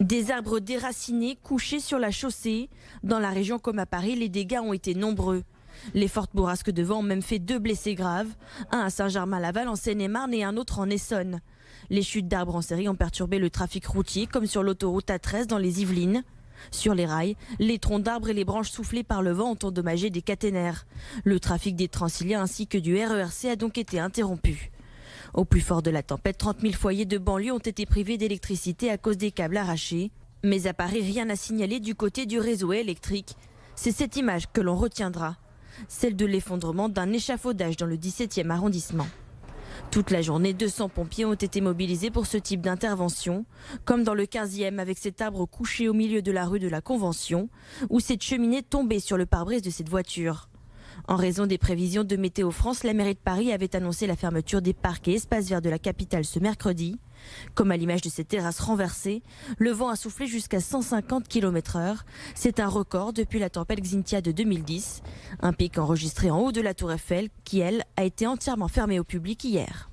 Des arbres déracinés couchés sur la chaussée. Dans la région comme à Paris, les dégâts ont été nombreux. Les fortes bourrasques de vent ont même fait 2 blessés graves, un à Saint-Germain-Laval en Seine-et-Marne et un autre en Essonne. Les chutes d'arbres en série ont perturbé le trafic routier comme sur l'autoroute A13 dans les Yvelines. Sur les rails, les troncs d'arbres et les branches soufflées par le vent ont endommagé des caténaires. Le trafic des Transiliens ainsi que du RERC a donc été interrompu. Au plus fort de la tempête, 30 000 foyers de banlieue ont été privés d'électricité à cause des câbles arrachés. Mais à Paris, rien n'a signalé du côté du réseau électrique. C'est cette image que l'on retiendra, celle de l'effondrement d'un échafaudage dans le 17e arrondissement. Toute la journée, 200 pompiers ont été mobilisés pour ce type d'intervention, comme dans le 15e avec cet arbre couché au milieu de la rue de la Convention, ou cette cheminée tombée sur le pare-brise de cette voiture. En raison des prévisions de Météo France, la mairie de Paris avait annoncé la fermeture des parcs et espaces verts de la capitale ce mercredi. Comme à l'image de ces terrasses renversées, le vent a soufflé jusqu'à 150 km/h. C'est un record depuis la tempête Xynthia de 2010. Un pic enregistré en haut de la Tour Eiffel qui, elle, a été entièrement fermée au public hier.